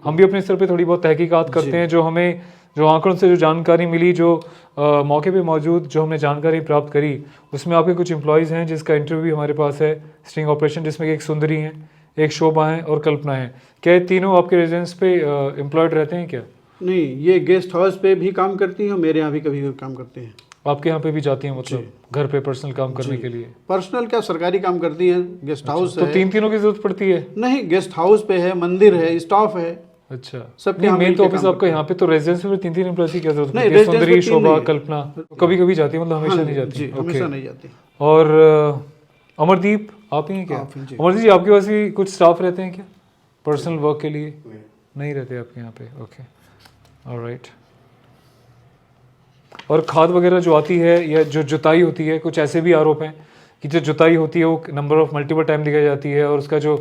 हम भी अपने स्तर पे थोड़ी बहुत तहकीकात करते हैं। जो हमें जो आंकड़ों से जो जानकारी मिली, जो मौके पे मौजूद जो हमने जानकारी प्राप्त करी, उसमें आपके कुछ एम्प्लॉयज़ हैं जिसका इंटरव्यू हमारे पास है, स्टिंग ऑपरेशन, जिसमें एक सुंदरी हैं, एक शोभा है और कल्पना है। क्या ये तीनों आपके रेजिडेंस पे एम्प्लॉयड रहते हैं क्या? नहीं, ये गेस्ट हाउस पे भी काम करती हैं और मेरे यहाँ भी कभी कभी काम करते हैं। आपके यहाँ पे भी जाती हैं, मतलब घर पे पर्सनल काम करने के लिए? पर्सनल क्या, सरकारी काम करती हैं। गेस्ट हाउस तो है। तीनों की जरूरत पड़ती है? नहीं, गेस्ट हाउस पे है, मंदिर है, स्टाफ है। अच्छा, सबके मेन तो ऑफिस आपका यहाँ पे, तो रेजिडेंस में 3 एम्प्लॉय की क्या जरूरत नहीं, पड़ती है? सुंदरी, residence में 3 शोभा, नहीं। कल्पना कभी कभी जाती है, मतलब हमेशा नहीं जाती? जी, हमेशा नहीं जाती। और अमरदीप, आप ही हैं क्या? अमरदीप जी, आपके पास भी कुछ स्टाफ रहते हैं क्या पर्सनल वर्क के लिए? नहीं रहते आपके यहाँ पे? Okay, alright. और खाद वगैरह जो आती है या जो जुताई होती है, कुछ ऐसे भी आरोप हैं कि जो जुताई होती है वो नंबर ऑफ मल्टीपल टाइम दिखाई जाती है, और उसका जो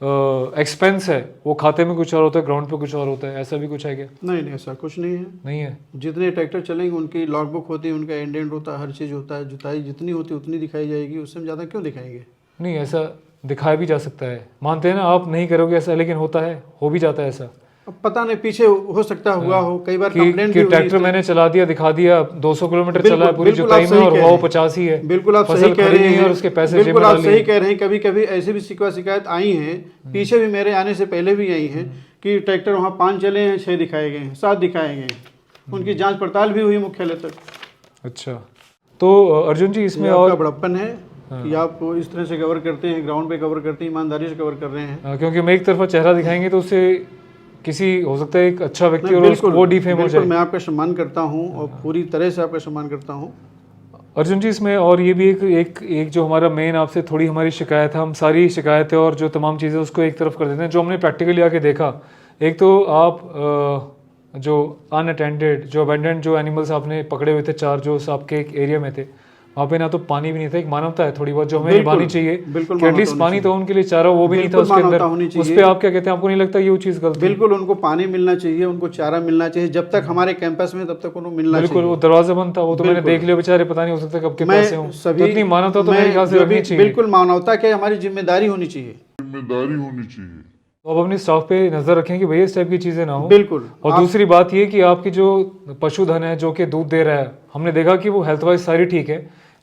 एक्सपेंस है वो खाते में कुछ और होता है, ग्राउंड पे कुछ और होता है, ऐसा भी कुछ है क्या? नहीं नहीं, ऐसा कुछ नहीं है। नहीं है? जितने ट्रैक्टर चलेंगे उनकी लॉग बुक होती है, उनका एंडेंट होता है, हर चीज़ होता है। जुताई जितनी होती है उतनी दिखाई जाएगी, उससे ज़्यादा क्यों दिखाएंगे? नहीं, ऐसा दिखाया भी जा सकता है, मानते हैं ना आप नहीं करोगे ऐसा, लेकिन होता है, हो भी जाता है ऐसा। अब पता नहीं, पीछे हो सकता है हुआ हो, कई बार कि कंप्लेंट भी हुई ट्रैक्टर है। मैंने चला दिया, दिखा दिया, 200 किलोमीटर बिल्कुल, चला है पूरी बिल्कुल जुताई आप में, सही और कह वो रहे हैं। 85 ही है, बिल्कुल आप फसल सही कह खरीदी रहे है हैं, और उसके पैसे बिल्कुल जेब में आप डाली सही है। कह रहे हैं। कभी कभी ऐसी भी शिकायत आई हैं, पीछे भी मेरे आने से पहले भी आई हैं, कि ट्रैक्टर वहाँ 5 चले हैं, 6 दिखाए गए हैं, 7 दिखाए गए हैं। उनकी जांच पड़ताल भी हुई मुख्यालय तक। अच्छा, तो अर्जुन जी इसमें आपका और बड़प्पन है कि आप इस तरह से कवर करते हैं, ग्राउंड पे कवर करते हैं, ईमानदारी से कवर कर रहे हैं। क्योंकि मैं एक तरफा चेहरा दिखाएंगे तो उससे किसी हो सकता है एक अच्छा व्यक्ति और उसको वो डिफेम हो बिल्कुल जाए। मैं आपका सम्मान करता हूँ और पूरी तरह से आपका सम्मान करता हूँ। अर्जुन जी इसमें और ये भी एक जो हमारा मेन आपसे थोड़ी हमारी शिकायत है, हम सारी शिकायतें और जो तमाम चीज़ें उसको एक तरफ कर देते हैं, जो हमने प्रैक्टिकली आके देखा। एक तो आप जो अनअटेंडेड, जो अबेंडेंड जो एनिमल्स आपने पकड़े हुए थे 4, जो आपके एक एरिया में थे, वहाँ पे ना तो पानी भी नहीं था। एक मानवता है थोड़ी बहुत जो हमें निभानी चाहिए, बिल्कुल कि एटलीस्ट पानी तो उनके लिए चारा वो भी नहीं था उसके अंदर। उस पर आप क्या कहते हैं, आपको नहीं लगता ये वो चीज़ गलत? बिल्कुल, उनको पानी मिलना चाहिए, उनको चारा मिलना चाहिए। जब तक हमारे कैंपस में तब तक उनको मिलना बिल्कुल, चाहिए। वो दरवाजा बंद था, वो तो मैंने देख लिया, बेचारे पता नहीं हो सकता कब के पैसे हों। तो इतनी मानवता तो मेरे ख्याल से रखनी चाहिए। बिल्कुल, मानवता क्या, हमारी जिम्मेदारी होनी चाहिए। तो अब अपने स्टाफ पे नजर रखें कि भैया इस टाइप की चीजें ना हो। बिल्कुल। और दूसरी बात ये कि आपकी जो पशुधन है जो कि दूध दे रहा है, हमने देखा कि वो हेल्थ वाइज सारी ठीक है,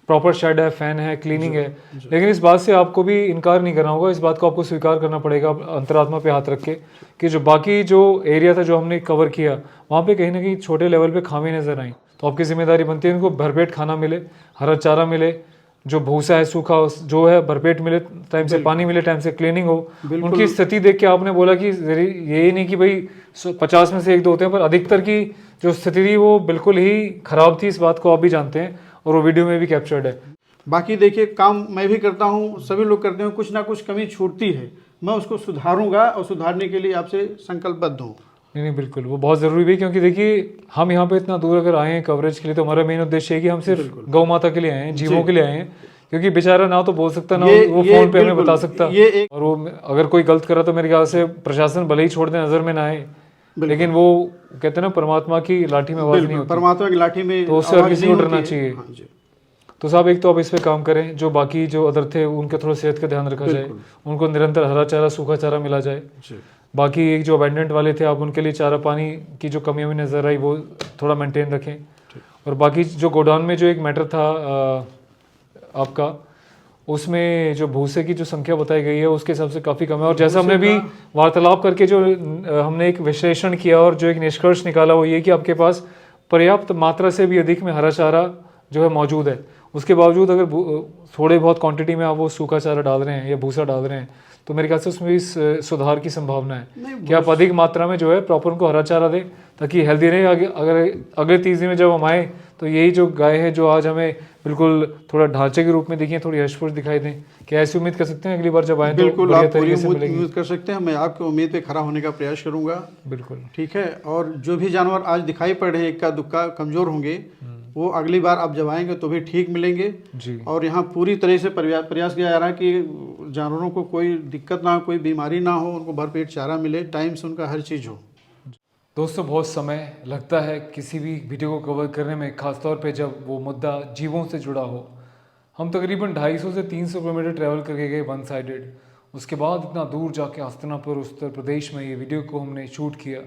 प्रॉपर शेड है, फैन है, क्लीनिंग है, लेकिन इस बात से आपको भी इनकार नहीं करना होगा, इस बात को आपको स्वीकार करना पड़ेगा अंतरात्मा पे हाथ रख के, कि जो बाकी जो एरिया था जो हमने कवर किया, वहाँ पे कहीं ना कहीं छोटे लेवल पे खामी नजर आई। तो आपकी जिम्मेदारी बनती है उनको भरपेट खाना मिले, हरा चारा मिले, जो भूसा है सूखा जो है भरपेट मिले, टाइम से पानी मिले, टाइम से क्लीनिंग हो। उनकी स्थिति देख के आपने बोला कि यही नहीं कि भाई 50 में से 1-2 होते हैं, पर अधिकतर की जो स्थिति थी वो बिल्कुल ही खराब थी। इस बात को आप भी जानते हैं और वो वीडियो में भी कैप्चर्ड है। बाकी देखिए, काम मैं भी करता हूँ, सभी लोग करते हैं, कुछ ना कुछ कमी छूटती है, मैं उसको सुधारूंगा और सुधारने के लिए आपसे संकल्पबद्ध हूँ। नहीं बिल्कुल, वो बहुत ज़रूरी भी, क्योंकि देखिए हम यहाँ पे इतना दूर अगर आए हैं कवरेज के लिए, तो हमारा मेन उद्देश्य है कि हम सिर्फ गौ माता के लिए आए हैं, जीवों के लिए आए हैं, क्योंकि बेचारा ना तो बोल सकता, ना वो फोन पे हमें बता सकता, और वो अगर कोई गलत करा तो मेरे ख्याल से प्रशासन भले ही छोड़ दे, नजर में ना आए, लेकिन वो कहते हैं ना परमात्मा की लाठी में आवाज नहीं होती, परमात्मा की लाठी में तो उससे किसी को डरना चाहिए। तो साहब एक तो आप इस पे काम करें, जो बाकी जो अदर थे उनके थोड़ा सेहत का ध्यान रखा जाए, उनको निरंतर हरा चारा सूखा चारा मिला जाए। बाकी एक जो अबेंडेंट वाले थे, आप उनके लिए चारा पानी की जो कमी हमें नजर आई वो थोड़ा मेंटेन रखें। और बाकी जो गोडाउन में जो एक मैटर था आपका, उसमें जो भूसे की जो संख्या बताई गई है उसके हिसाब से काफ़ी कम है। और जैसा हमने भी वार्तालाप करके जो हमने एक विश्लेषण किया और जो एक निष्कर्ष निकाला वो ये कि आपके पास पर्याप्त मात्रा से भी अधिक में हरा चारा जो है मौजूद है। उसके बावजूद अगर थोड़े बहुत क्वांटिटी में आप वो सूखा चारा डाल रहे हैं या भूसा डाल रहे हैं, तो मेरे ख्याल से उसमें भी सुधार की संभावना है कि आप अधिक मात्रा में जो है प्रॉपर उनको हरा चारा दें, ताकि हेल्दी रहे। अगर अगले 30 दिन में जब हम आए तो यही जो गाय है जो आज हमें बिल्कुल थोड़ा ढांचे के रूप में दिखी, थोड़ी हष्ट-पुष्ट दिखाई दें, क्या ऐसी उम्मीद कर सकते हैं अगली बार जब आए? बिल्कुल, आप पूरी उम्मीद कर सकते हैं, मैं आपकी उम्मीद पे खरा होने का प्रयास करूंगा। बिल्कुल, ठीक है। और जो भी जानवर आज दिखाई पड़ रहे हैं, इक्का दुक्का कमजोर होंगे, वो अगली बार आप जब आएंगे तो भी ठीक मिलेंगे जी। और यहाँ पूरी तरह से प्रयास किया जा रहा है कि जानवरों को कोई दिक्कत ना हो, कोई बीमारी ना हो, उनको भरपेट चारा मिले, टाइम से उनका हर चीज़ हो। दोस्तों बहुत समय लगता है किसी भी वीडियो को कवर करने में, खासतौर पे जब वो मुद्दा जीवों से जुड़ा हो। हम तकरीबन 250 से 300 किलोमीटर ट्रैवल करके गए वन साइडेड, उसके बाद इतना दूर जाके हस्तिनापुर उत्तर प्रदेश में ये वीडियो को हमने शूट किया।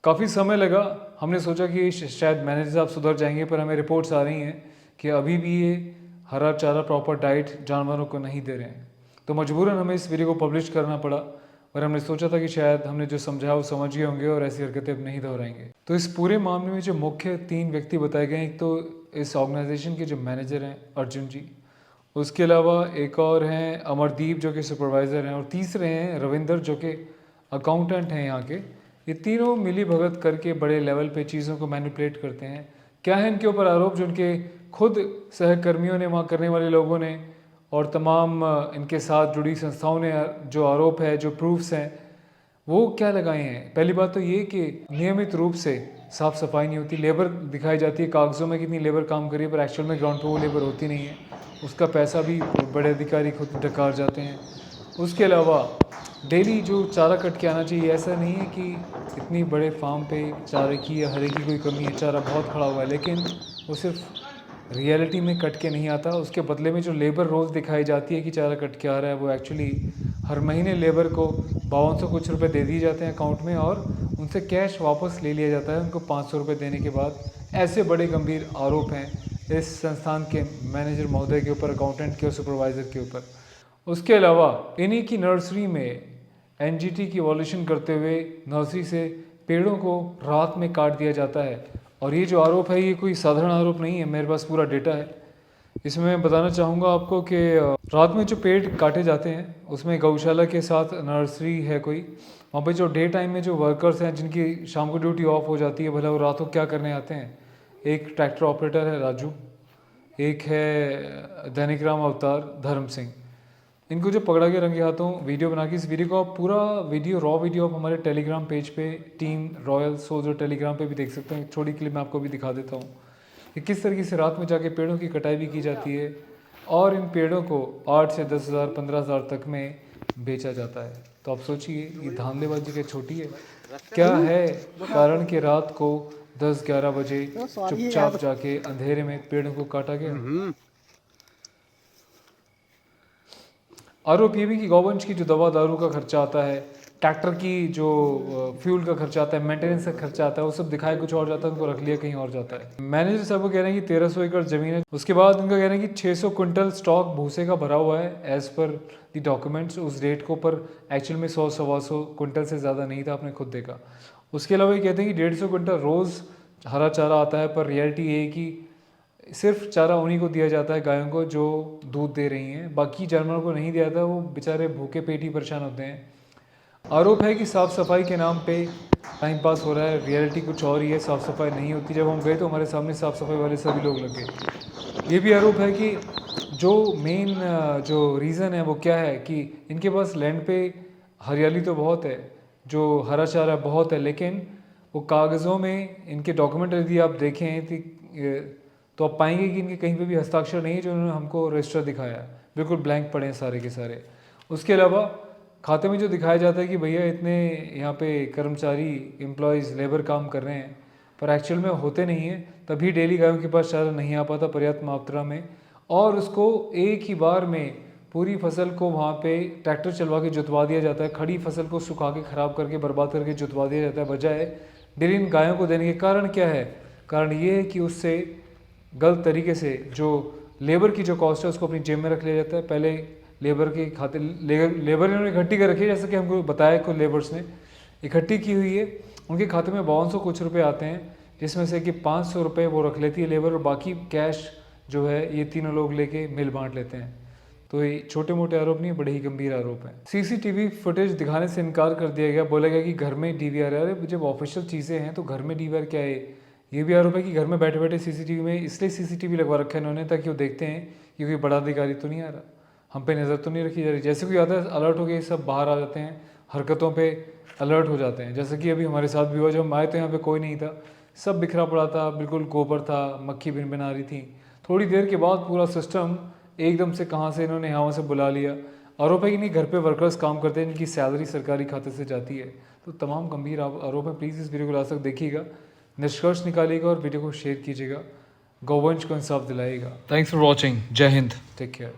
काफ़ी समय लगा, हमने सोचा कि शायद मैनेजर साहब सुधर जाएंगे, पर हमें रिपोर्ट्स आ रही हैं कि अभी भी ये हरा चारा प्रॉपर डाइट जानवरों को नहीं दे रहे हैं। तो मजबूरन हमें इस वीडियो को पब्लिश करना पड़ा, और हमने सोचा था कि शायद हमने जो समझाया वो समझ गए होंगे और ऐसी हरकतें अब नहीं दोहराएंगे। तो इस पूरे मामले में जो मुख्य 3 व्यक्ति बताए गए, एक तो इस ऑर्गेनाइजेशन के जो मैनेजर हैं अर्जुन जी, उसके अलावा एक और हैं अमरदीप जो कि सुपरवाइज़र हैं, और तीसरे हैं रविंदर जो कि अकाउंटेंट हैं यहाँ के। ये तीनों मिली भगत करके बड़े लेवल पे चीज़ों को मैनिपुलेट करते हैं। क्या है इनके ऊपर आरोप जो इनके खुद सहकर्मियों ने, वहाँ करने वाले लोगों ने और तमाम इनके साथ जुड़ी संस्थाओं ने जो आरोप है, जो प्रूफ्स हैं, वो क्या लगाए हैं? पहली बात तो ये कि नियमित रूप से साफ़ सफाई नहीं होती। लेबर दिखाई जाती है कागज़ों में कितनी लेबर काम करी है, पर एक्चुअल में ग्राउंड पे वो लेबर होती नहीं है। उसका पैसा भी बड़े अधिकारी खुद डकार जाते हैं। उसके अलावा डेली जो चारा कट के आना चाहिए, ऐसा नहीं है कि इतनी बड़े फार्म पे चारे की या हरे की कोई कमी है, चारा बहुत खड़ा हुआ है, लेकिन वो सिर्फ रियलिटी में कट के नहीं आता। उसके बदले में जो लेबर रोज़ दिखाई जाती है कि चारा कट के आ रहा है, वो एक्चुअली हर महीने लेबर को 5200 कुछ रुपए दे दिए जाते हैं अकाउंट में, और उनसे कैश वापस ले लिया जाता है उनको 500 रुपये देने के बाद। ऐसे बड़े गंभीर आरोप हैं इस संस्थान के मैनेजर महोदय के ऊपर, अकाउंटेंट के और सुपरवाइज़र के ऊपर। उसके अलावा इन्हीं की नर्सरी में एनजीटी की वॉल्यूशन करते हुए नर्सरी से पेड़ों को रात में काट दिया जाता है। और ये जो आरोप है ये कोई साधारण आरोप नहीं है, मेरे पास पूरा डेटा है। इसमें मैं बताना चाहूँगा आपको कि रात में जो पेड़ काटे जाते हैं उसमें गौशाला के साथ नर्सरी है कोई, वहाँ पे जो डे टाइम में जो वर्कर्स हैं जिनकी शाम को ड्यूटी ऑफ हो जाती है, भला वो रात को क्या करने आते हैं। एक ट्रैक्टर ऑपरेटर है राजू, एक है दैनिक राम अवतार धर्म सिंह। इनको जो पकड़ा के रंगे हाथों वीडियो बना के, इस वीडियो को आप पूरा वीडियो रॉ वीडियो आप हमारे टेलीग्राम पेज पे टीम रॉयल सोल्जर टेलीग्राम पे भी देख सकते हैं। छोटी क्लिप मैं आपको भी दिखा देता हूँ कि किस तरीके से रात में जाके पेड़ों की कटाई भी की जाती है और इन पेड़ों को 8 से 10,000 15,000 तक में बेचा जाता है। तो आप सोचिए ये धांधलेबाजी क्या छोटी है। क्या है कारण कि रात को 10-11 बजे चुपचाप जाके अंधेरे में पेड़ों को काटा गया। आरोप ये भी कि गौवंश की जो दवा दारू का खर्चा आता है, ट्रैक्टर की जो फ्यूल का खर्चा आता है, मेंटेनेंस का खर्चा आता है, वो सब दिखाए कुछ और जाता है, उनको रख लिया कहीं और जाता है। मैनेजर साहब को कह रहे हैं कि 1300 एकड़ जमीन है। उसके बाद उनका कह रहे हैं कि 600 क्विंटल स्टॉक भूसे का भरा हुआ है एज पर दी डॉक्यूमेंट्स उस डेट को, पर एक्चुअल में 100-125 क्विंटल से ज़्यादा नहीं था, आपने खुद देखा। उसके अलावा ये कहते हैं कि 150 क्विंटल रोज़ हरा चारा आता है, पर रियलिटी ये है कि सिर्फ चारा उन्हीं को दिया जाता है गायों को जो दूध दे रही हैं, बाकी जानवरों को नहीं दिया जाता, वो बेचारे भूखे पेट ही परेशान होते हैं। आरोप है कि साफ़ सफाई के नाम पे टाइम पास हो रहा है, रियलिटी कुछ और ही है, साफ़ सफाई नहीं होती। जब हम गए तो हमारे सामने साफ़ सफाई वाले सभी लोग लग गए। ये भी आरोप है कि जो मेन जो रीज़न है वो क्या है कि इनके पास लैंड पे हरियाली तो बहुत है, जो हरा चारा बहुत है, लेकिन वो कागज़ों में इनके डॉक्यूमेंट यदि आप देखें तो आप पाएंगे कि इनके कहीं पे भी हस्ताक्षर नहीं है जो उन्होंने हमको रजिस्टर दिखाया, बिल्कुल ब्लैंक पड़े हैं सारे के सारे। उसके अलावा खाते में जो दिखाया जाता है कि भैया इतने यहाँ पे कर्मचारी एम्प्लॉयज़ लेबर काम कर रहे हैं, पर एक्चुअल में होते नहीं हैं, तभी डेली गायों के पास चारा नहीं आ पाता पर्याप्त मात्रा में, और उसको एक ही बार में पूरी फसल को वहाँ पे ट्रैक्टर चलवा के जुतवा दिया जाता है, खड़ी फसल को सुखा के ख़राब करके बर्बाद करके जुतवा दिया जाता है, बजाय डेली इन गायों को देने के। कारण क्या है? कारण ये है कि उससे गलत तरीके से जो लेबर की जो कॉस्ट है उसको अपनी जेब में रख लिया जाता है। पहले लेबर के खाते लेबर इन्होंने इकट्ठी कर रखी है, जैसे कि हमको बताया कुछ लेबर्स ने इकट्ठी की हुई है, उनके खाते में 5200 कुछ रुपए आते हैं, जिसमें से कि 500 रुपये वो रख लेती है लेबर, और बाकी कैश जो है ये तीनों लोग लेके मिल बांट लेते हैं। तो ये छोटे मोटे आरोप नहीं, बड़े ही गंभीर आरोप हैं। सीसीटीवी फुटेज दिखाने से इनकार कर दिया गया, बोला गया कि घर में डीवीआर है। अरे जब ऑफिशियल चीज़ें हैं तो घर में डीवीआर क्या है? ये भी आरोप है कि घर में बैठे बैठे सीसीटीवी में इसलिए सीसीटीवी लगवा रखा है इन्होंने ताकि वो देखते हैं कि कोई बड़ा अधिकारी तो नहीं आ रहा, हम पे नज़र तो नहीं रखी जा रही। जैसे कोई आता है अलर्ट हो गए, सब बाहर आ जाते हैं, हरकतों पे अलर्ट हो जाते हैं। जैसे कि अभी हमारे साथ भी हुआ, जब हम आए तो यहाँ पे कोई नहीं था, सब बिखरा पड़ा था, बिल्कुल गोबर था, मक्खी बिन बना रही थी। थोड़ी देर के बाद पूरा सिस्टम एकदम से कहाँ से इन्होंने यहाँ से बुला लिया। आरोप है कि नहीं घर पे वर्कर्स काम करते हैं, इनकी सैलरी सरकारी खाते से जाती है। तो तमाम गंभीर आरोप है। प्लीज़ इस वीडियो को लास्ट तक देखिएगा, निष्कर्ष निकालिएगा और वीडियो को शेयर कीजिएगा, गौवंश को इंसाफ दिलाइएगा। Thanks for watching. जय हिंद। Take care.